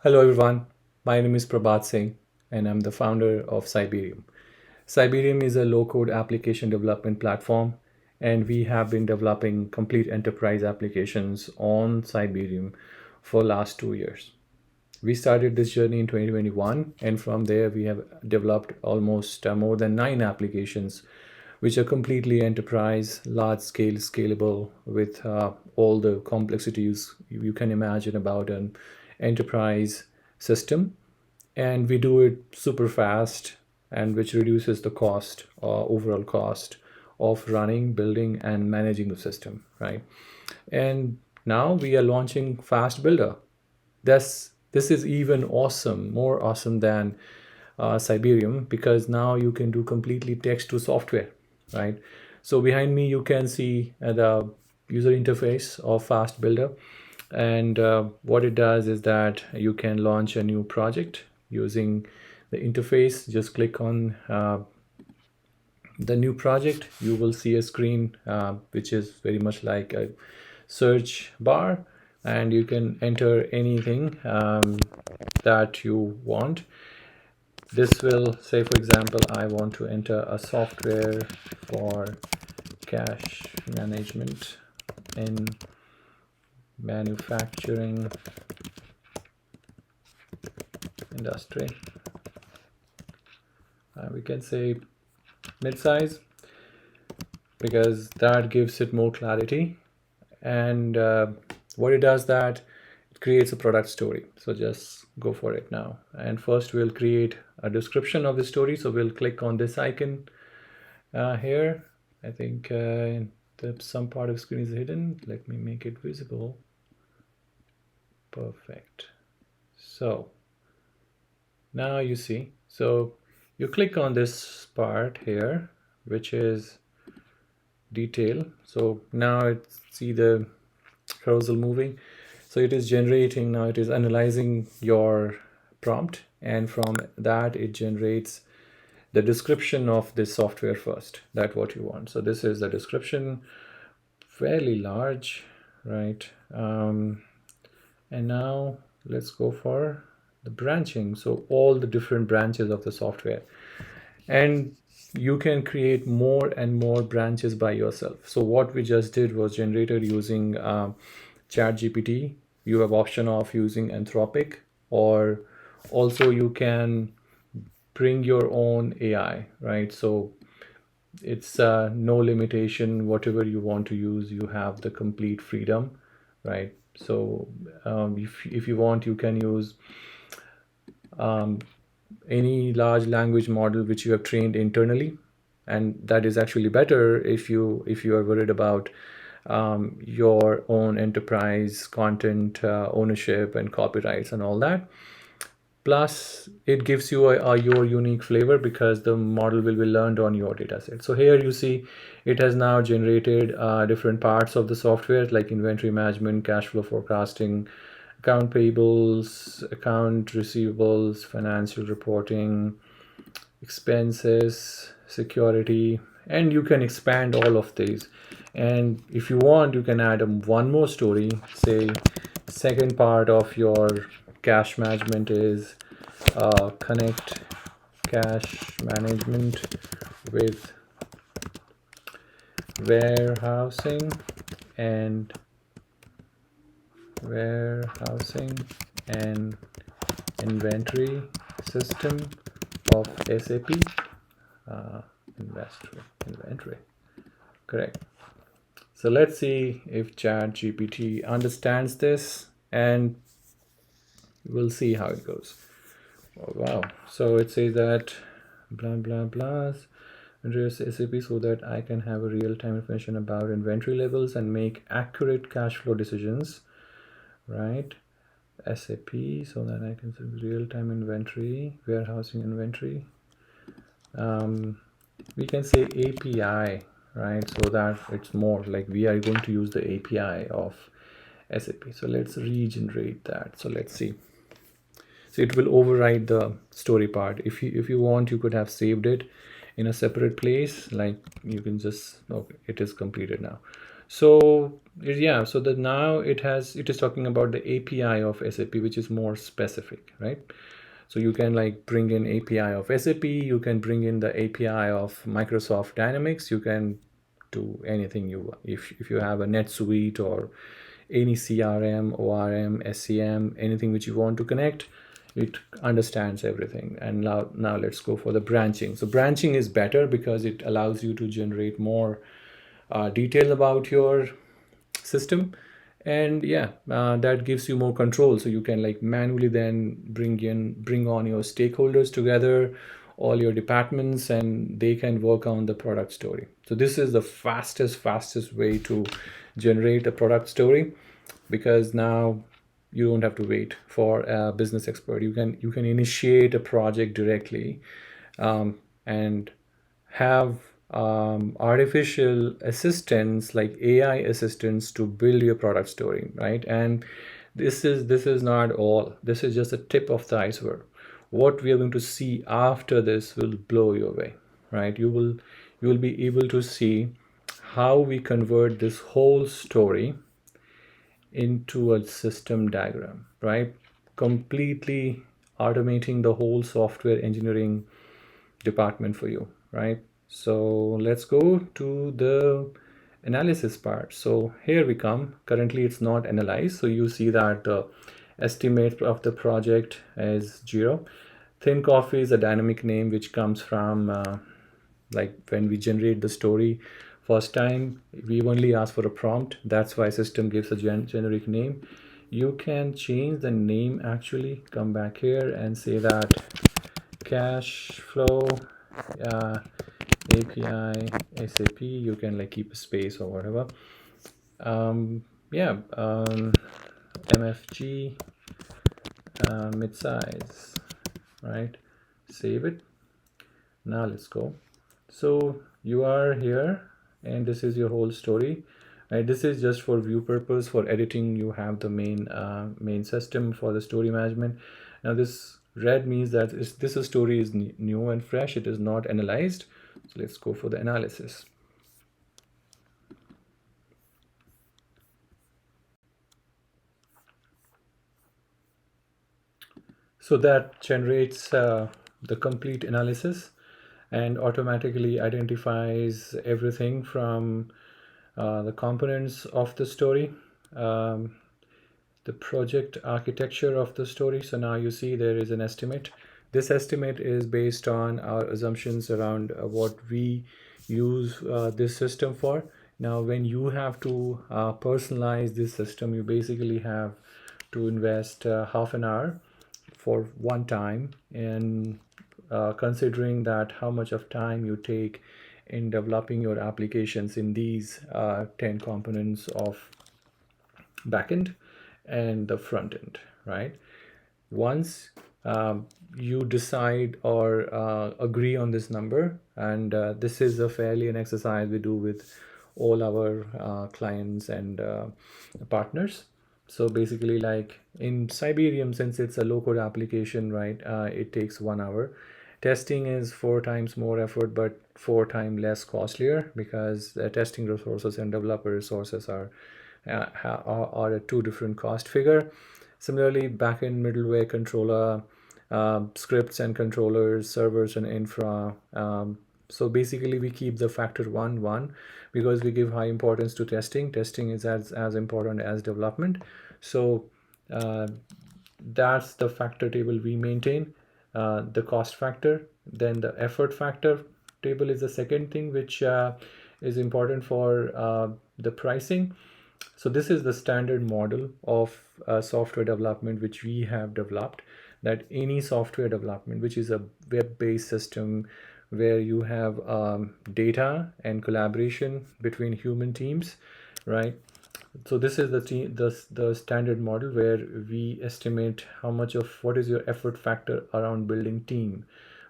Hello everyone, my name is Prabhat Singh and I'm the founder of Cyberium. Cyberium is a low-code application development platform and we have been developing complete enterprise applications on Cyberium for last 2 years. We started this journey in 2021 and from there we have developed almost more than 9 applications which are completely enterprise, large scale, scalable with all the complexities you can imagine about an enterprise system. And we do it super fast and which reduces the cost, overall cost of running, building, and managing the system, right? And now we are launching Fast Builder. This is even awesome, more awesome than Siberium because now you can do completely text to software, right? So behind me you can see the user interface of Fast Builder, and what it does is that you can launch a new project using the interface. Just click on the new project. You will see a screen which is very much like a search bar, and you can enter anything that you want. This will say, for example, I want to enter a software for cash management in manufacturing industry. We can say mid-size because that gives it more clarity. And what it does that it creates a product story. So just go for it now. And first we'll create a description of the story. So we'll click on this icon here. I think some part of the screen is hidden. Let me make it visible. Perfect. So now you see. So you click on this part here, which is detail. So now see the carousel moving. So it is generating, now it is analyzing your prompt, and from that it generates the description of this software first, that what you want. So this is the description, fairly large, right? And now let's go for the branching. So all the different branches of the software, and you can create more and more branches by yourself. So what we just did was generated using ChatGPT. You have option of using Anthropic, or also you can bring your own AI, right? So it's no limitation. Whatever you want to use, you have the complete freedom, right? So if you want, you can use any large language model which you have trained internally, and that is actually better if you are worried about your own enterprise content ownership and copyrights and all that. Plus it gives you your unique flavor because the model will be learned on your dataset. So here you see it has now generated different parts of the software like inventory management, cash flow forecasting, account payables, account receivables, financial reporting, expenses, security, and you can expand all of these. And if you want, you can add one more story. Say second part of your cash management is connect cash management with warehousing and inventory system of SAP. Inventory, correct. So let's see if ChatGPT understands this, and we'll see how it goes. Oh, wow. So it says that blah blah blah address SAP so that I can have a real-time information about inventory levels and make accurate cash flow decisions, right? SAP so that I can see real-time inventory, warehousing inventory. We can say API, right? So that it's more like we are going to use the API of SAP. So let's regenerate that. So let's see. So it will override the story part. If you want, you could have saved it in a separate place. Like you can just, okay, it is completed now. So yeah, so that now it is talking about the API of SAP, which is more specific, right? So you can like bring in API of SAP, you can bring in the API of Microsoft Dynamics, you can do anything you want. If you have a NetSuite or any CRM, ORM, SCM, anything which you want to connect, it understands everything. And now let's go for the branching. So branching is better because it allows you to generate more detail about your system. And yeah, that gives you more control, so you can like manually then bring on your stakeholders together, all your departments, and they can work on the product story. So this is the fastest way to generate a product story, because now you don't have to wait for a business expert. You can initiate a project directly, and have artificial assistants like AI assistants to build your product story, right? And this is not all. This is just the tip of the iceberg. What we are going to see after this will blow you away, right? You will be able to see how we convert this whole story into a system diagram, right? Completely automating the whole software engineering department for you, right? So let's go to the analysis part. So here we come. Currently it's not analyzed. So you see that the estimate of the project is 0. Thin Coffee is a dynamic name which comes from like when we generate the story first time, we only ask for a prompt. That's why system gives a generic name. You can change the name, actually come back here and say that cash flow uh, API SAP. You can like keep a space or whatever. Yeah, MFG mid-size, right? Save it. Now let's go. So you are here, and this is your whole story. Right? This is just for view purpose. For editing, you have the main system for the story management. Now this red means that this story is new and fresh. It is not analyzed. So let's go for the analysis. So that generates the complete analysis and automatically identifies everything from the components of the story, um, the project architecture of the story. So now you see there is an estimate. This estimate is based on our assumptions around what we use this system for. Now, when you have to personalize this system, you basically have to invest half an hour for one time, and considering that how much of time you take in developing your applications in these 10 components of backend and the front end, right? Once you decide or agree on this number, and this is a fairly an exercise we do with all our clients and partners. So basically, like in Siberium, since it's a low code application, right, it takes 1 hour. Testing is 4 times more effort, but 4 times less costlier, because the testing resources and developer resources are a two different cost figure. Similarly, backend middleware controller, scripts and controllers, servers and infra. So basically, we keep the factor 1 because we give high importance to testing. Testing is as important as development. So uh, that's the factor table we maintain. The cost factor, then the effort factor table is the second thing which is important for the pricing. So this is the standard model of software development which we have developed, that any software development which is a web-based system where you have data and collaboration between human teams, right? So this is the standard model where we estimate how much of what is your effort factor around building team,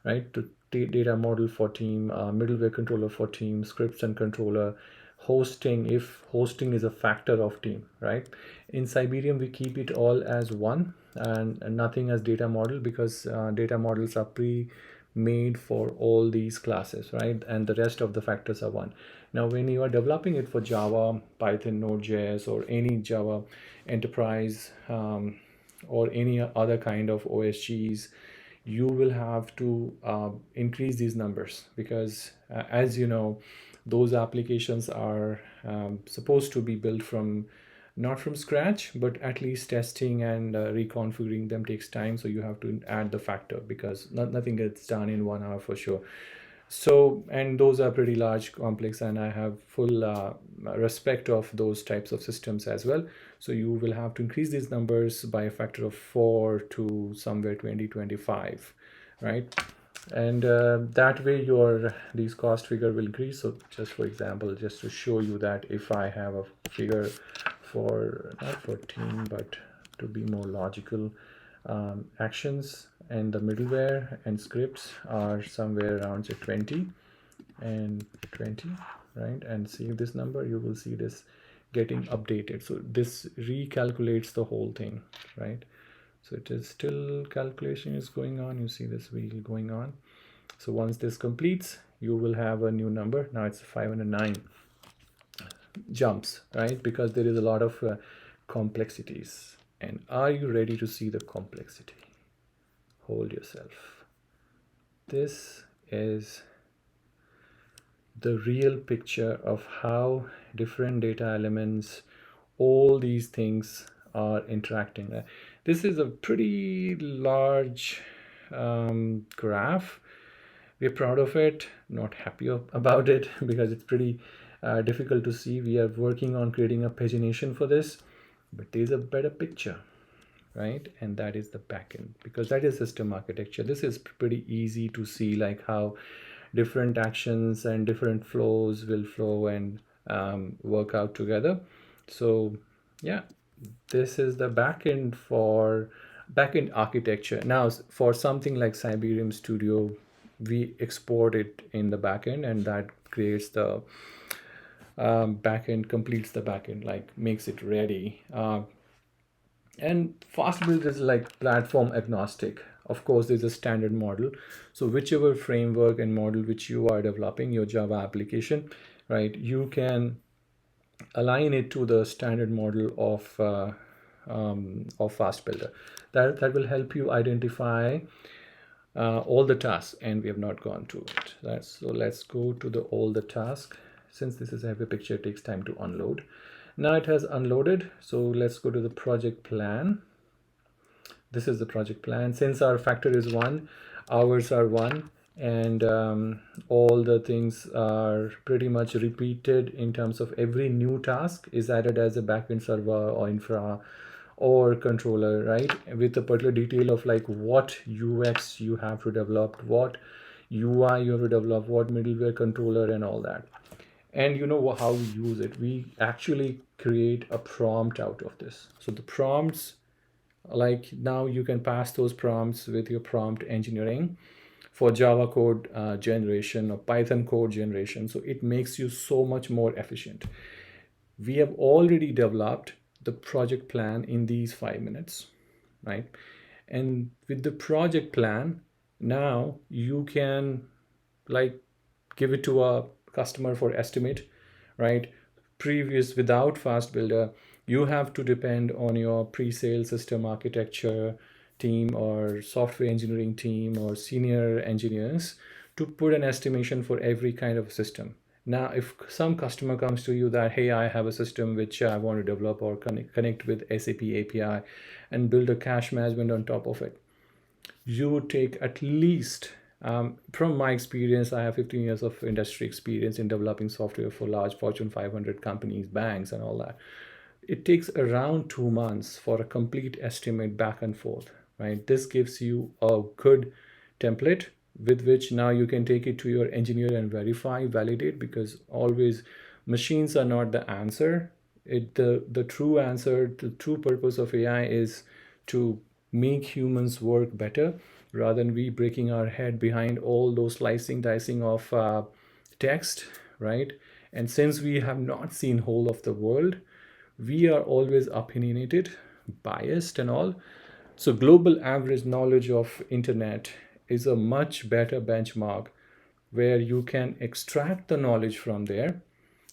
right? To data model for team, middleware controller for team, scripts and controller, hosting, if hosting is a factor of team, right? In Siberium, we keep it all as one, and nothing as data model, because data models are made for all these classes, right? And the rest of the factors are one. Now, when you are developing it for Java, Python, Node.js, or any Java enterprise, or any other kind of OSGs, you will have to increase these numbers because, as you know, those applications are supposed to be built from not from scratch, but at least testing and reconfiguring them takes time. So you have to add the factor because nothing gets done in 1 hour for sure. So, and those are pretty large, complex, and I have full respect of those types of systems as well. So you will have to increase these numbers by a factor of 4 to somewhere 20, 25, right? And that way your these cost figure will increase. So just for example, just to show you that if I have a figure for not for team but to be more logical, actions and the middleware and scripts are somewhere around say 20 and 20, right? And see this number, you will see this getting updated. So this recalculates the whole thing, right? So it is still calculation is going on. You see this wheel going on. So once this completes, you will have a new number. Now it's 509 jumps, right? Because there is a lot of complexities. And are you ready to see the complexity? Hold yourself. This is the real picture of how different data elements, all these things are interacting. This is a pretty large graph. We're proud of it, not happy about it because it's pretty difficult to see. We are working on creating a pagination for this, but there's a better picture, right? And that is the backend, because that is system architecture. This is pretty easy to see, like how different actions and different flows will flow and work out together. So yeah, this is the backend for backend architecture. Now for something like Siberium Studio, we export it in the backend, and that creates the backend, completes the backend, like makes it ready. And FastBuild is like platform agnostic. Of course, there's a standard model. So whichever framework and model which you are developing your Java application, right, you can align it to the standard model of FastBuilder. That will help you identify all the tasks, and we have not gone to it. So let's go to the all the task. Since this is a heavy picture, it takes time to unload. Now it has unloaded. So let's go to the project plan. This is the project plan. Since our factor is 1, hours are 1, and all the things are pretty much repeated in terms of every new task is added as a backend server or infra or controller, right? With a particular detail of like what UX you have to develop, what UI you have to develop, what middleware controller and all that. And you know how we use it. We actually create a prompt out of this. So the prompts, like now you can pass those prompts with your prompt engineering for Java code generation or Python code generation. So it makes you so much more efficient. We have already developed the project plan in these 5 minutes, right? And with the project plan, now you can like give it to a customer for estimate, right? Previous, without FastBuilder, you have to depend on your pre-sale system architecture team or software engineering team or senior engineers to put an estimation for every kind of system. Now, if some customer comes to you that, hey, I have a system which I want to develop or connect with SAP API and build a cache management on top of it, you take at least, from my experience, I have 15 years of industry experience in developing software for large Fortune 500 companies, banks, and all that. It takes around 2 months for a complete estimate back and forth, right? This gives you a good template with which now you can take it to your engineer and verify, validate, because always machines are not the answer. The true answer, the true purpose of AI is to make humans work better rather than we breaking our head behind all those slicing, dicing of text, right? And since we have not seen whole of the world, we are always opinionated, biased and all. So global average knowledge of internet is a much better benchmark where you can extract the knowledge from there,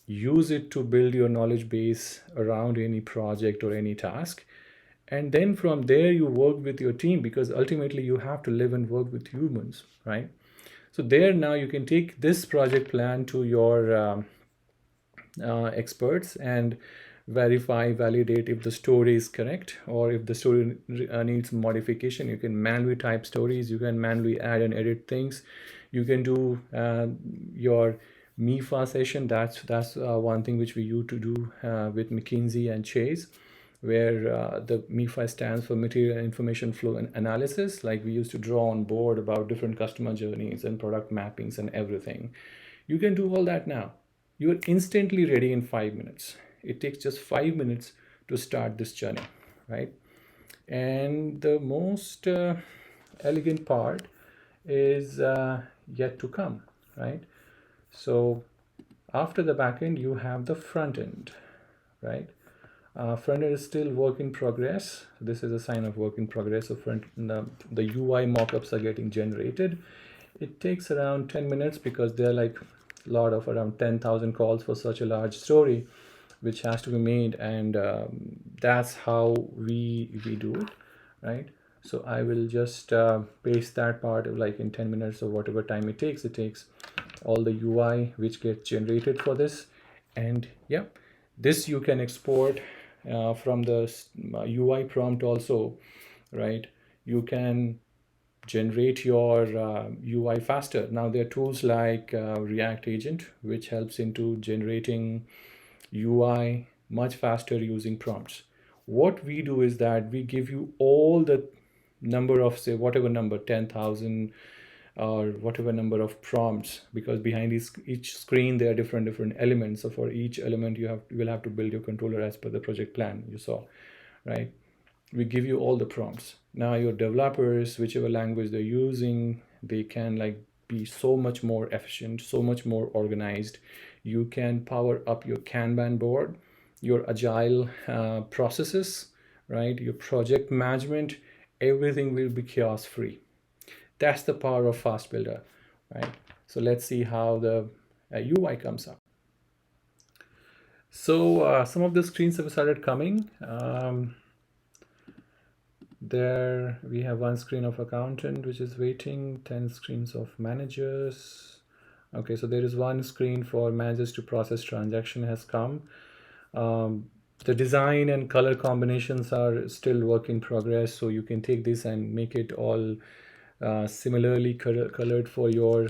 use it to build your knowledge base around any project or any task. And then from there, you work with your team, because ultimately you have to live and work with humans, right? So there, now you can take this project plan to your experts and verify, validate if the story is correct, or if the story needs modification. You can manually type stories, you can manually add and edit things. You can do your MIFA session. That's one thing which we used to do with McKinsey and Chase, where the MIFA stands for Material and Information Flow and Analysis. Like, we used to draw on board about different customer journeys and product mappings and everything. You can do all that now. You're instantly ready in 5 minutes. It takes just 5 minutes to start this journey, right? And the most elegant part is yet to come, right? So after the backend, you have the front end, right? Front end is still work in progress. This is a sign of work in progress. So the UI mockups are getting generated. It takes around 10 minutes because they're like a lot of around 10,000 calls for such a large story, which has to be made. And that's how we do it, right? So I will just paste that part of like in 10 minutes or whatever time it takes. It takes all the UI which gets generated for this. And yeah, this you can export from the UI prompt also, right? You can generate your UI faster. Now there are tools like React Agent, which helps into generating UI much faster using prompts. What we do is that we give you all the number of, say, whatever number, 10,000 or whatever number of prompts, because behind each screen there are different elements. So for each element you will have to build your controller as per the project plan you saw, right? We give you all the prompts. Now your developers, whichever language they're using, they can like be so much more efficient, so much more organized. You can power up your Kanban board, your agile processes, right? Your project management, everything will be chaos free. That's the power of FastBuilder, right? So let's see how the UI comes up. So some of the screens have started coming. There we have one screen of accountant which is waiting, 10 screens of managers. Okay, so there is one screen for managers to process transaction has come. The design and color combinations are still work in progress, so you can take this and make it all similarly colored for your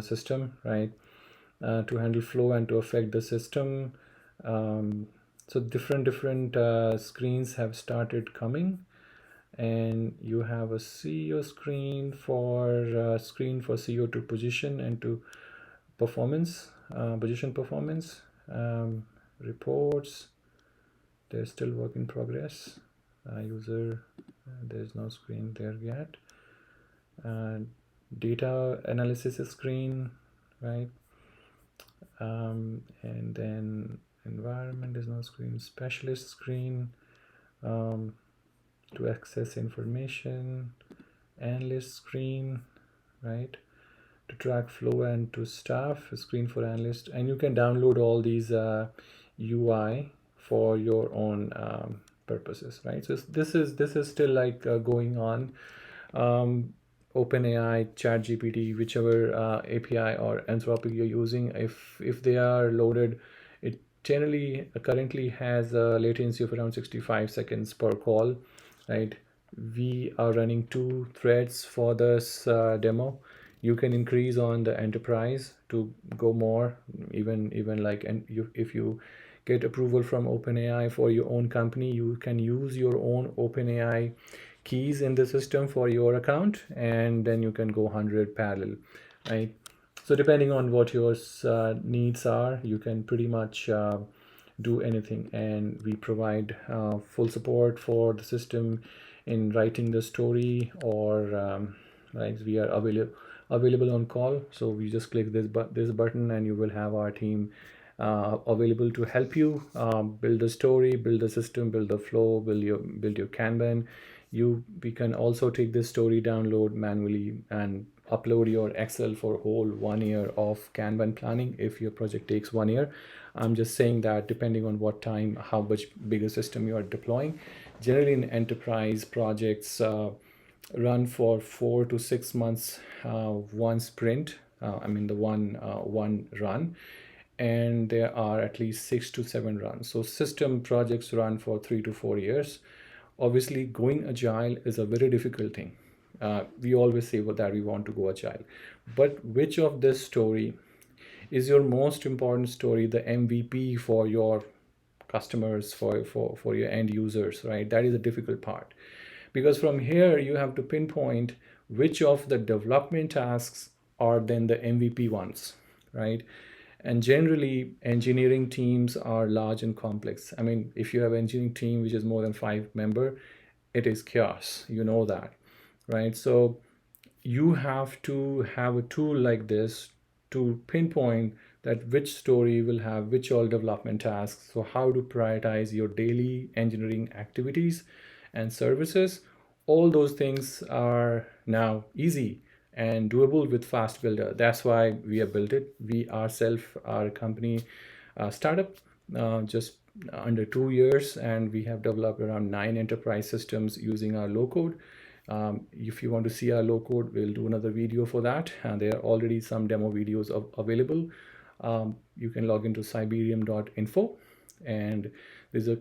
system, right? To handle flow and to affect the system. So different screens have started coming, and you have a CEO screen for CEO to position and to performance, position performance, reports. There's still work in progress. User, there's no screen there yet. Data analysis screen, right? And then environment, there's no screen. Specialist screen, to access information. Analyst screen, right? To track flow and to staff, a screen for analyst. And you can download all these UI for your own purposes, right? So this is still like going on. OpenAI, ChatGPT, whichever API or Anthropic you're using, if they are loaded, it generally currently has a latency of around 65 seconds per call, right? We are running 2 threads for this demo. You can increase on the enterprise to go more, even like, and if you get approval from OpenAI for your own company, you can use your own OpenAI keys in the system for your account, and then you can go 100 parallel, right? So depending on what your needs are, you can pretty much do anything, and we provide full support for the system in writing the story, or right, we are available on call. So we just click this button and you will have our team available to help you build the story, build the system, build the flow, build your Kanban. We can also take this story, download manually, and upload your Excel for whole 1 year of Kanban planning if your project takes 1 year. I'm just saying that depending on what time, how much bigger system you are deploying. Generally in enterprise projects, run for 4 to 6 months, one sprint. I mean the one run, and there are at least 6 to 7 runs. So system projects run for 3 to 4 years. Obviously, going agile is a very difficult thing. We always say that we want to go agile, but which of this story is your most important story, the MVP for your customers, for your end users, right? That is a difficult part, because from here you have to pinpoint which of the development tasks are then the MVP ones, right? And generally engineering teams are large and complex. I mean, if you have an engineering team which is more than 5 member, it is chaos, you know that, right? So you have to have a tool like this to pinpoint that which story will have which all development tasks. So how to prioritize your daily engineering activities and services. All those things are now easy and doable with FastBuilder. That's why we have built it. We ourselves are a company, startup, just under 2 years, and we have developed around 9 enterprise systems using our low code. If you want to see our low code, we'll do another video for that. And there are already some demo videos available. You can log into Siberium.info, and there's a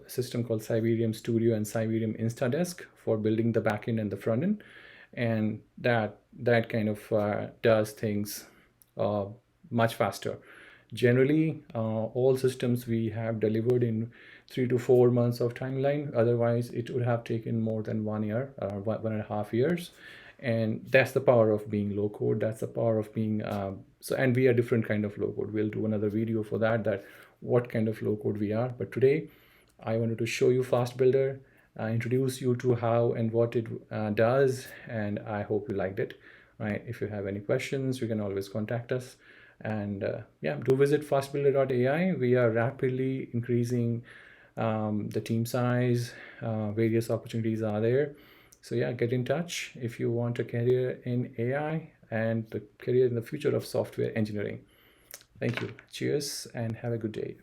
system called Siberium Studio and Siberium Instadesk for building the backend and the front end. And that kind of does things much faster. Generally, all systems we have delivered in 3 to 4 months of timeline. Otherwise, it would have taken more than 1 year, 1.5 years. And that's the power of being low code. That's the power of being and we are different kind of low code. We'll do another video for that what kind of low code we are. But today, I wanted to show you FastBuilder, introduce you to how and what it does, and I hope you liked it. Right? If you have any questions, you can always contact us. And yeah, do visit FastBuilder.AI. We are rapidly increasing the team size. Various opportunities are there. So yeah, get in touch if you want a career in AI and the career in the future of software engineering. Thank you. Cheers and have a good day.